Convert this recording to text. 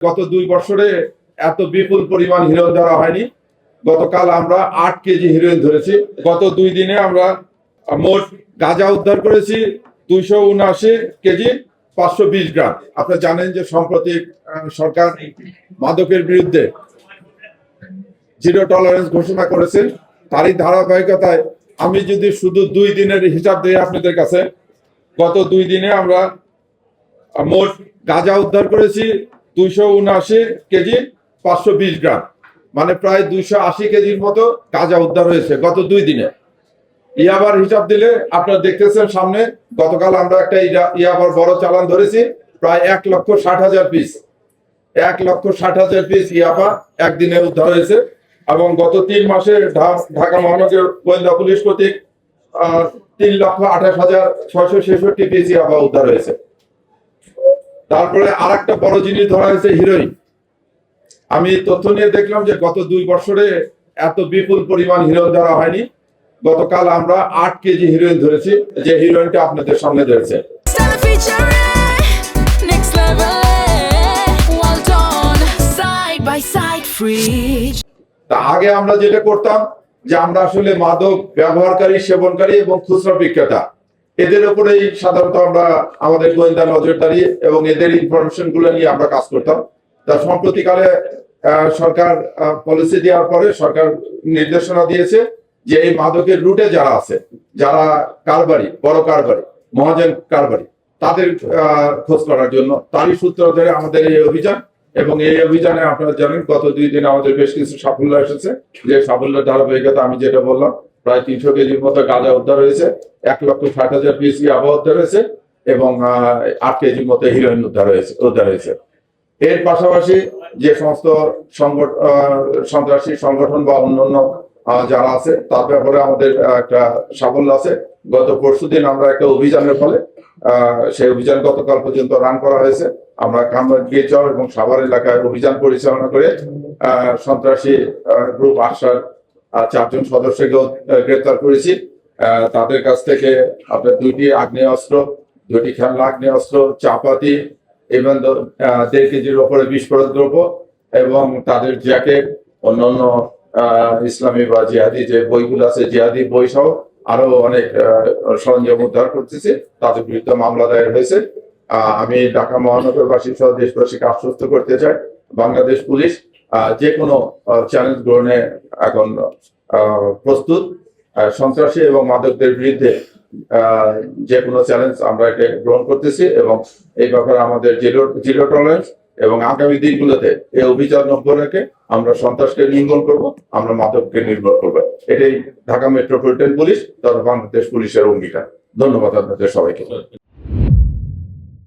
গত 2 বছরে এত বিপুল পরিমাণ হিরোইন ধরা হয়নি। গতকাল আমরা 8 কেজি হিরোইন ধরেছি। গত 2 দিনে আমরা মোট গাঁজা উদ্ধার করেছি 279 কেজি 520 গ্রাম। আপনারা জানেন যে সম্প্রতি সরকার মাদকের বিরুদ্ধে জিরো টলারেন্স ঘোষণা করেছেন। তারই ধারাবাহিকতায় আমি যদি শুধু 2 দিনের হিসাব দিই আপনাদের কাছে, গত 2 দিনে আমরা মোট গাঁজা উদ্ধার করেছি 279 কেজি 520 গ্রাম, মানে প্রায় 280 কেজির মতো গাঁজা উদ্ধার হয়েছে গত 2 দিনে। ইয়াবার হিসাব দিলে আপনারা দেখতেছেন সামনে, গতকাল আমরা একটা ইয়াবার বড় চালান ধরেছি প্রায় 1,60,000 পিস। 1,60,000 পিস ইয়াবা একদিনে উদ্ধার হয়েছে। এবং গত 3 মাসে ঢাকা মহানগর গোয়েন্দা পুলিশ কর্তৃক 3,28,666 পিস ইয়াবা উদ্ধার হয়েছে। তারপরে আরেকটা বড় জিনিস ধরা হয়েছে হিরোইন। আমি তথ্য নিয়ে দেখলাম যে গত 2 বছরে এত বিপুল পরিমাণ হিরোইন ধরা হয়নি। গতকাল আমরা 8 কেজি হিরোইন ধরেছি, যে হিরোইনটা আপনাদের সামনে ধরেছে। আগে আমরা যেটা করতাম যে আমরা আসলে মাদক ব্যবহারকারী, সেবনকারী এবং খুচরা বিক্রেতা, এদের উপরেই সাধারণত আমরা আমাদের গোয়েন্দা নজরদারি এবং এদের ইনফরমেশন গুলো নিয়ে আমরা কাজ করতাম। তা সম্প্রতিকালে সরকার পলিসি দেওয়ার পরে সরকার নির্দেশনা দিয়েছে যে এই মাদকের রুটে যারা আছে, যারা কারবারি, বড় কারবারি, মহাজন কারবারি, তাদের খোঁজ করার জন্য, তারই সূত্র ধরে আমাদের এই অভিযান। এবং এই অভিযানে আপনারা জানেন গত 2 দিনে আমাদের বেশ কিছু সাফল্য এসেছে। যে সাফল্যের ধারাবাহিকতা আমি যেটা বললাম, প্রায় 300 কেজির মতো গাঁজা উদ্ধার হয়েছে, 1,60,000 পিস ইয়াবা উদ্ধার হয়েছে এবং 8 কেজির মতো হিরোইন উদ্ধার হয়েছে। এর পাশাপাশি যে সমস্ত সন্ত্রাসী সংগঠন বা অন্যান্য যারা আছে তার ব্যাপারে আমাদের একটা সাফল্য আছে। গত পরশুদিন আমরা একটা অভিযানের ফলে সেই অভিযান গতকাল পর্যন্ত রান করা হয়েছে। আমরা কামরাঙ্গীরচর এবং সাভার এলাকায় অভিযান পরিচালনা করে সন্ত্রাসী গ্রুপ আশার 4 জন সদস্যকে গ্রেপ্তার করেছি। তাদের কাছ থেকে আপনার 2টি আগ্নেয়াস্ত্র, 2টি খেলনা আগ্নেয়াস্ত্র, চাপাতি এবং 1.5 কেজির ওপরে বিস্ফোরক দ্রব্য এবং তাদের জ্যাকেট, অন্যান্য ইসলামী বা জিহাদি যে বইগুলো আছে, জিহাদি বই সহ আরো অনেক সরঞ্জাম উদ্ধার করতেছে। তাদের বিরুদ্ধে মামলা দায়ের হয়েছে। আমি ঢাকা মহানগরবাসী সহ দেশবাসীকে আশ্বস্ত করতে চাই, বাংলাদেশ পুলিশ যে কোনো চ্যালেঞ্জ গ্রহণে এখন প্রস্তুত। সন্ত্রাসী এবং মাদকদের বিরুদ্ধে যে কোনো চ্যালেঞ্জ আমরা এটা গ্রহণ করতেছি এবং এই ব্যাপারে আমাদের জিরো টলারেন্স এবং আগামী দিনগুলোতে এই অভিযান রেখে আমরা সন্ত্রাসকে নির্মূল করব, আমরা মাদককে নির্মূল করব। এটাই ঢাকা মেট্রোপলিটন পুলিশ তথা বাংলাদেশ পুলিশের অঙ্গীকার। ধন্যবাদ আপনাদের সবাইকে।